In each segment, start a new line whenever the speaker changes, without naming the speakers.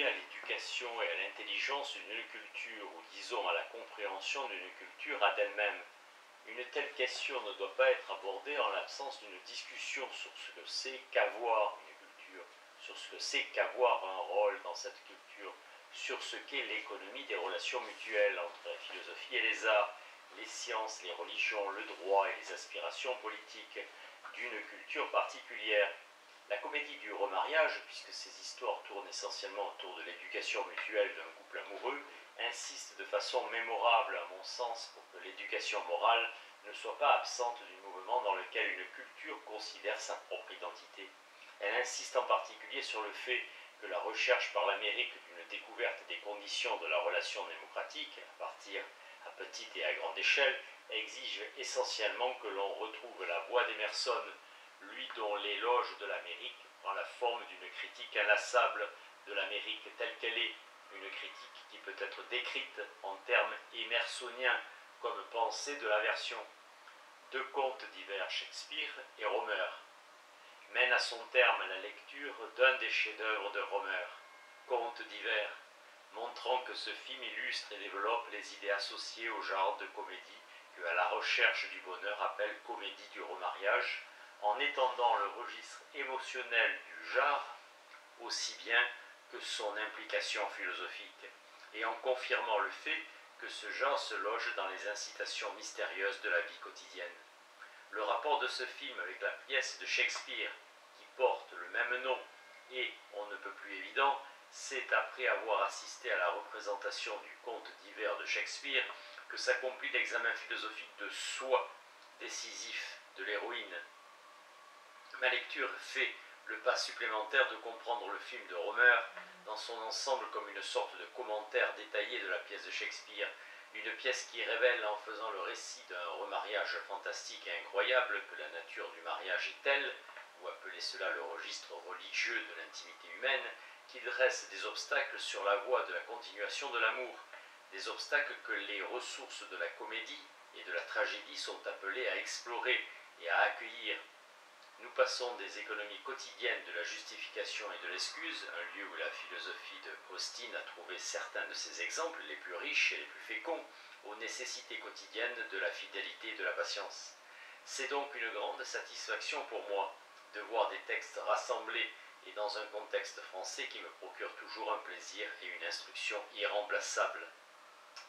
attribuer à l'éducation et à l'intelligence d'une culture, ou disons à la compréhension d'une culture, a d'elle-même. Une telle question ne doit pas être abordée en l'absence d'une discussion sur ce que c'est qu'avoir une culture, sur ce que c'est qu'avoir un rôle dans cette culture, sur ce qu'est l'économie des relations mutuelles entre la philosophie et les arts, les sciences, les religions, le droit et les aspirations politiques d'une culture particulière. La comédie du remariage, puisque ces histoires tournent essentiellement autour de l'éducation mutuelle d'un couple amoureux, insiste de façon mémorable, à mon sens, pour que l'éducation morale ne soit pas absente du mouvement dans lequel une culture considère sa propre identité. Elle insiste en particulier sur le fait que la recherche par l'Amérique d'une découverte des conditions de la relation démocratique, à partir à petite et à grande échelle, exige essentiellement que l'on retrouve la voix d'Emerson, lui dont l'éloge de l'Amérique prend la forme d'une critique inlassable de l'Amérique telle qu'elle est, une critique qui peut être décrite en termes émersoniens comme pensée de l'aversion. Deux contes divers, Shakespeare et Romer, mène à son terme la lecture d'un des chefs-d'œuvre de Romer, Contes divers, montrant que ce film illustre et développe les idées associées au genre de comédie que À la recherche du bonheur appelle comédie du remariage, en étendant le registre émotionnel du genre aussi bien que son implication philosophique, et en confirmant le fait que ce genre se loge dans les incitations mystérieuses de la vie quotidienne. Le rapport de ce film avec la pièce de Shakespeare, qui porte le même nom et, on ne peut plus évident, c'est après avoir assisté à la représentation du conte divers de Shakespeare que s'accomplit l'examen philosophique de soi décisif de l'héroïne. Ma lecture fait le pas supplémentaire de comprendre le film de Romer dans son ensemble comme une sorte de commentaire détaillé de la pièce de Shakespeare, une pièce qui révèle en faisant le récit d'un remariage fantastique et incroyable que la nature du mariage est telle, ou appelez cela le registre religieux de l'intimité humaine, qui dresse des obstacles sur la voie de la continuation de l'amour, des obstacles que les ressources de la comédie et de la tragédie sont appelées à explorer et à accueillir. Nous passons des économies quotidiennes de la justification et de l'excuse, un lieu où la philosophie de Austin a trouvé certains de ses exemples les plus riches et les plus féconds, aux nécessités quotidiennes de la fidélité et de la patience. C'est donc une grande satisfaction pour moi de voir des textes rassemblés et dans un contexte français qui me procure toujours un plaisir et une instruction irremplaçables.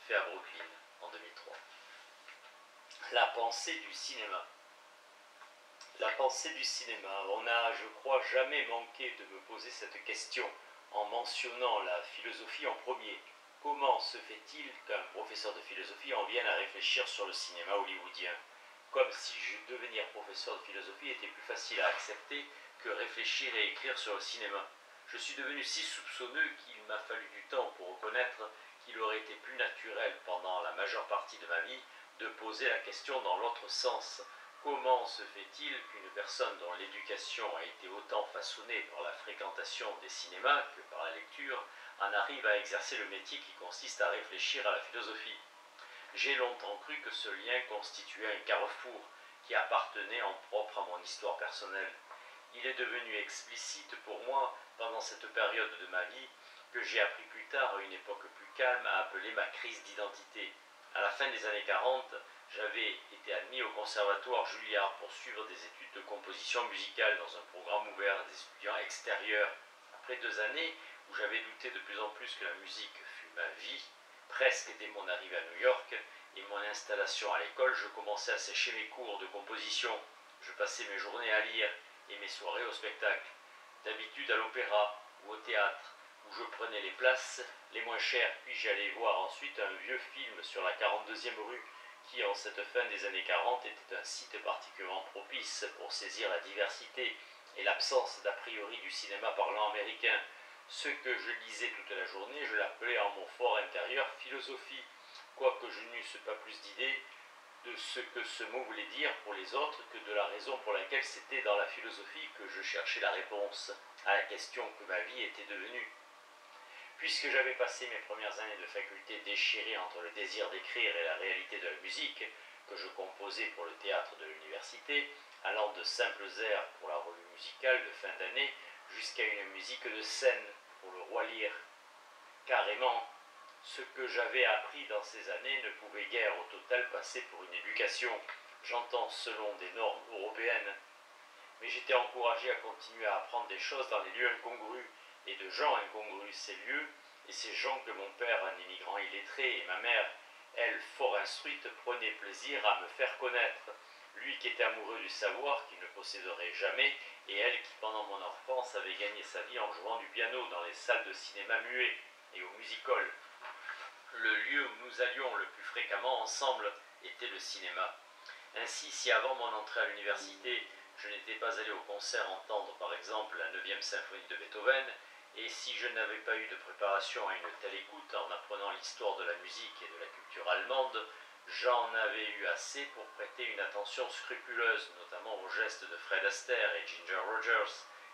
Fait à Brooklyn en 2003. La pensée du cinéma. La pensée du cinéma. On n'a, je crois, jamais manqué de me poser cette question en mentionnant la philosophie en premier. Comment se fait-il qu'un professeur de philosophie en vienne à réfléchir sur le cinéma hollywoodien? Comme si devenir professeur de philosophie était plus facile à accepter que réfléchir et écrire sur le cinéma. Je suis devenu si soupçonneux qu'il m'a fallu du temps pour reconnaître qu'il aurait été plus naturel pendant la majeure partie de ma vie de poser la question dans l'autre sens. Comment se fait-il qu'une personne dont l'éducation a été autant façonnée par la fréquentation des cinémas que par la lecture en arrive à exercer le métier qui consiste à réfléchir à la philosophie? J'ai longtemps cru que ce lien constituait un carrefour qui appartenait en propre à mon histoire personnelle. Il est devenu explicite pour moi pendant cette période de ma vie que j'ai appris plus tard, à une époque plus calme, à appeler ma crise d'identité. À la fin des années 40, j'avais été admis au conservatoire Juilliard pour suivre des études de composition musicale dans un programme ouvert à des étudiants extérieurs. Après 2 années où j'avais douté de plus en plus que la musique fût ma vie, presque dès mon arrivée à New York et mon installation à l'école, je commençais à sécher mes cours de composition. Je passais mes journées à lire et mes soirées au spectacle, d'habitude à l'opéra ou au théâtre, où je prenais les places les moins chères, puis j'allais voir ensuite un vieux film sur la 42e rue, qui en cette fin des années 40 était un site particulièrement propice pour saisir la diversité et l'absence d'a priori du cinéma parlant américain. Ce que je lisais toute la journée, je l'appelais en mon fort intérieur philosophie, quoique je n'eusse pas plus d'idées de ce que ce mot voulait dire pour les autres que de la raison pour laquelle c'était dans la philosophie que je cherchais la réponse à la question que ma vie était devenue. Puisque j'avais passé mes premières années de faculté déchirées entre le désir d'écrire et la réalité de la musique, que je composais pour le théâtre de l'université, allant de simples airs pour la revue musicale de fin d'année jusqu'à une musique de scène pour le Roi Lear, spontanément. Ce que j'avais appris dans ces années ne pouvait guère au total passer pour une éducation, j'entends selon des normes européennes. Mais j'étais encouragé à continuer à apprendre des choses dans les lieux incongrus et de gens incongrus, ces lieux et ces gens que mon père, un immigrant illettré, et ma mère, elle, fort instruite, prenaient plaisir à me faire connaître. Lui qui était amoureux du savoir, qu'il ne posséderait jamais, et elle qui, pendant mon enfance, avait gagné sa vie en jouant du piano dans les salles de cinéma muets et au music-hall. Le lieu où nous allions le plus fréquemment ensemble était le cinéma. Ainsi, si avant mon entrée à l'université, je n'étais pas allé au concert entendre par exemple la 9e symphonie de Beethoven, et si je n'avais pas eu de préparation à une telle écoute en apprenant l'histoire de la musique et de la culture allemande, j'en avais eu assez pour prêter une attention scrupuleuse, notamment aux gestes de Fred Astaire et Ginger Rogers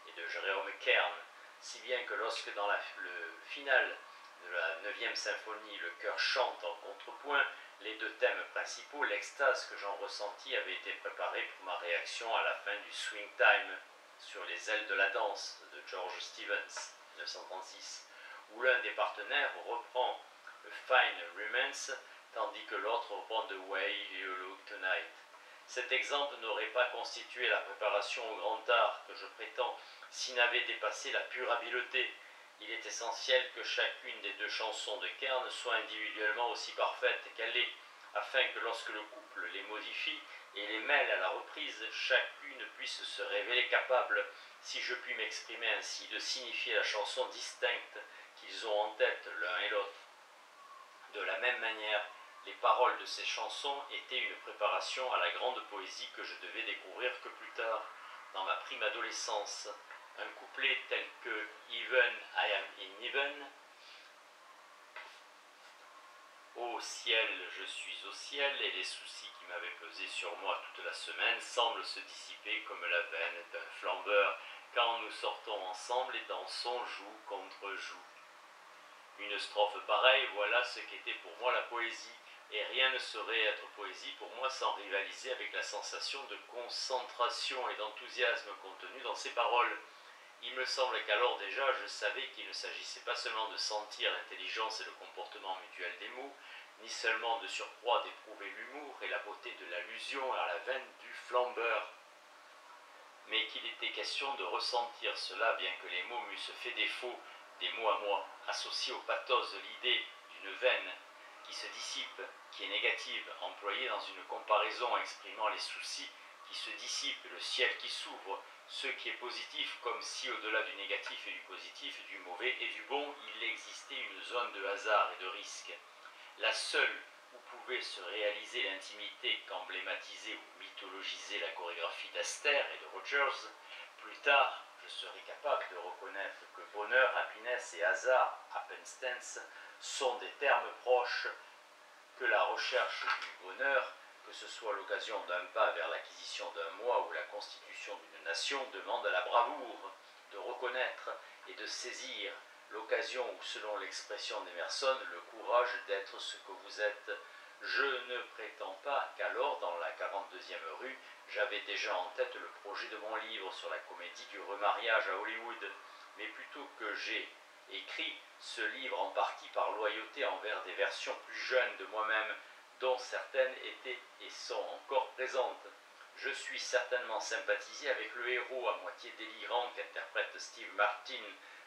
et de Jérôme Kern, si bien que lorsque dans le final de la 9e symphonie, le chœur chante en contrepoint les deux thèmes principaux, l'extase que j'en ressentis avait été préparée pour ma réaction à la fin du Swing Time sur les ailes de la danse de George Stevens, 1936, où l'un des partenaires reprend le Fine Romance tandis que l'autre reprend The Way You Look Tonight. Cet exemple n'aurait pas constitué la préparation au grand art que je prétends s'il n'avait dépassé la pure habileté. Il est essentiel que chacune des deux chansons de Kern soit individuellement aussi parfaite qu'elle est, afin que lorsque le couple les modifie et les mêle à la reprise, chacune puisse se révéler capable, si je puis m'exprimer ainsi, de signifier la chanson distincte qu'ils ont en tête l'un et l'autre. De la même manière, les paroles de ces chansons étaient une préparation à la grande poésie que je devais découvrir que plus tard, dans ma prime adolescence. Un couplet tel que Even I am in heaven, Ô ciel, je suis au ciel, et les soucis qui m'avaient pesé sur moi toute la semaine semblent se dissiper comme la veine d'un flambeur quand nous sortons ensemble et dansons joue contre joue. Une strophe pareille, voilà ce qu'était pour moi la poésie, et rien ne saurait être poésie pour moi sans rivaliser avec la sensation de concentration et d'enthousiasme contenue dans ces paroles. Il me semble qu'alors déjà je savais qu'il ne s'agissait pas seulement de sentir l'intelligence et le comportement mutuel des mots, ni seulement de surcroît d'éprouver l'humour et la beauté de l'allusion à la veine du flambeur, mais qu'il était question de ressentir cela bien que les mots m'eussent fait défaut, des mots à moi, associés au pathos de l'idée d'une veine qui se dissipe, qui est négative, employée dans une comparaison exprimant les soucis qui se dissipent, le ciel qui s'ouvre, ce qui est positif, comme si au-delà du négatif et du positif, du mauvais et du bon, il existait une zone de hasard et de risque. La seule où pouvait se réaliser l'intimité qu'emblématisait ou mythologisait la chorégraphie d'Astaire et de Rogers. Plus tard, je serai capable de reconnaître que bonheur, happiness et hasard, happenstance, sont des termes proches, que la recherche du bonheur, que ce soit l'occasion d'un pas vers l'acquisition d'un moi ou la constitution d'une nation, demande à la bravoure de reconnaître et de saisir l'occasion ou, selon l'expression d'Emerson, le courage d'être ce que vous êtes. Je ne prétends pas qu'alors, dans la 42e rue, j'avais déjà en tête le projet de mon livre sur la comédie du remariage à Hollywood, mais plutôt que j'ai écrit ce livre en partie par loyauté envers des versions plus jeunes de moi-même, dont certaines étaient et sont encore présentes. Je suis certainement sympathisé avec le héros à moitié délirant qu'interprète Steve Martin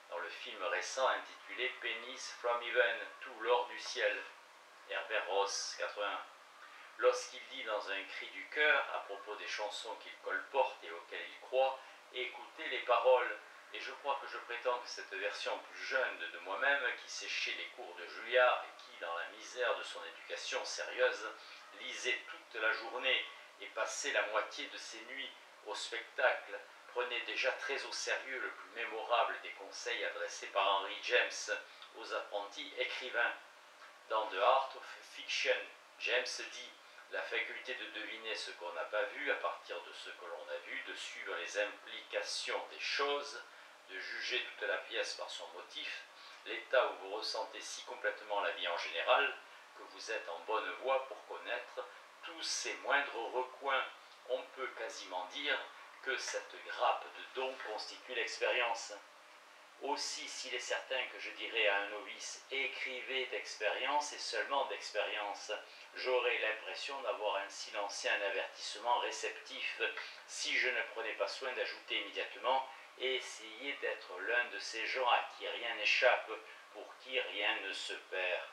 dans le film récent intitulé Pennies from Heaven, tout l'or du ciel, Herbert Ross, 81. Lorsqu'il dit dans un cri du cœur, à propos des chansons qu'il colporte et auxquelles il croit, écoutez les paroles. Et je crois que je prétends que cette version plus jeune de moi-même, qui séchait les cours de Juilliard et qui, dans la misère de son éducation sérieuse, lisait toute la journée et passait la moitié de ses nuits au spectacle, prenait déjà très au sérieux le plus mémorable des conseils adressés par Henry James aux apprentis écrivains. Dans The Art of Fiction, James dit « La faculté de deviner ce qu'on n'a pas vu à partir de ce que l'on a vu, de suivre les implications des choses, de juger toute la pièce par son motif, l'état où vous ressentez si complètement la vie en général, que vous êtes en bonne voie pour connaître tous ses moindres recoins. On peut quasiment dire que cette grappe de dons constitue l'expérience. » Aussi, s'il est certain que je dirais à un novice « écrivez d'expérience et seulement d'expérience », j'aurais l'impression d'avoir ainsi lancé un avertissement réceptif si je ne prenais pas soin d'ajouter immédiatement « et essayez d'être l'un de ces gens à qui rien n'échappe, pour qui rien ne se perd ».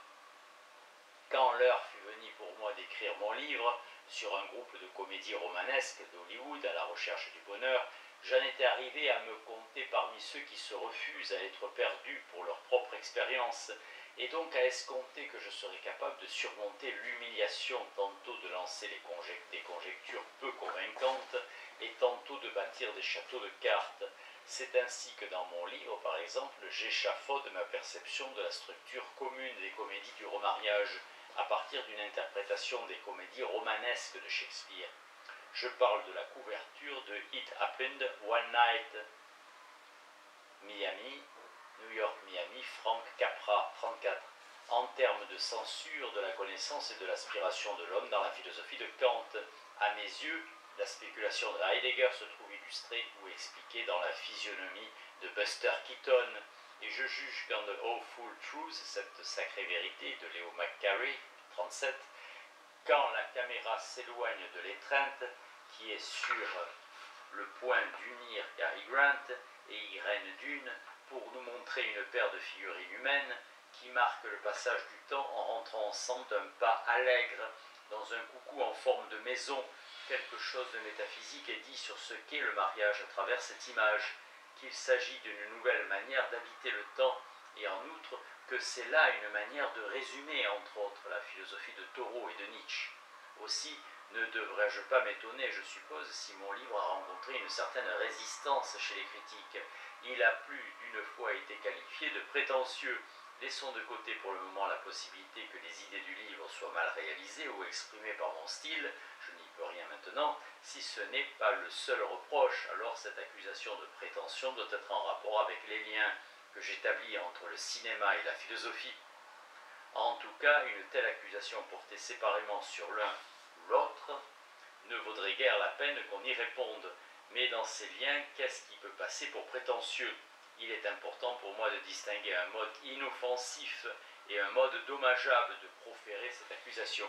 Quand l'heure fut venue pour moi d'écrire mon livre sur un groupe de comédies romanesques d'Hollywood à la recherche du bonheur, j'en étais arrivé à me compter parmi ceux qui se refusent à être perdus pour leur propre expérience, et donc à escompter que je serais capable de surmonter l'humiliation tantôt de lancer des conjectures peu convaincantes et tantôt de bâtir des châteaux de cartes. C'est ainsi que dans mon livre, par exemple, j'échafaude ma perception de la structure commune des comédies du remariage, à partir d'une interprétation des comédies romanesques de Shakespeare. Je parle de la couverture de It Happened One Night, Miami, New York-Miami, Frank Capra, 34, en termes de censure de la connaissance et de l'aspiration de l'homme dans la philosophie de Kant. À mes yeux, la spéculation de Heidegger se trouve illustrée ou expliquée dans la physionomie de Buster Keaton, et je juge qu'en The Awful Truth, cette sacrée vérité de Leo McCarey, 37, quand la caméra s'éloigne de l'étreinte qui est sur le point d'unir Cary Grant et Irene Dunne pour nous montrer une paire de figurines humaines qui marquent le passage du temps en rentrant ensemble d'un pas allègre dans un coucou en forme de maison, quelque chose de métaphysique est dit sur ce qu'est le mariage à travers cette image, qu'il s'agit d'une nouvelle manière d'habiter le temps, et en outre que c'est là une manière de résumer, entre autres, la philosophie de Thoreau et de Nietzsche. Aussi, ne devrais-je pas m'étonner, je suppose, si mon livre a rencontré une certaine résistance chez les critiques. Il a plus d'une fois été qualifié de prétentieux. Laissons de côté pour le moment la possibilité que les idées du livre soient mal réalisées ou exprimées par mon style, je n'y peux rien maintenant, si ce n'est pas le seul reproche, alors cette accusation de prétention doit être en rapport avec les liens que j'établis entre le cinéma et la philosophie. En tout cas, une telle accusation portée séparément sur l'un ou l'autre ne vaudrait guère la peine qu'on y réponde. Mais dans ces liens, qu'est-ce qui peut passer pour prétentieux? Il est important pour moi de distinguer un mode inoffensif et un mode dommageable de proférer cette accusation.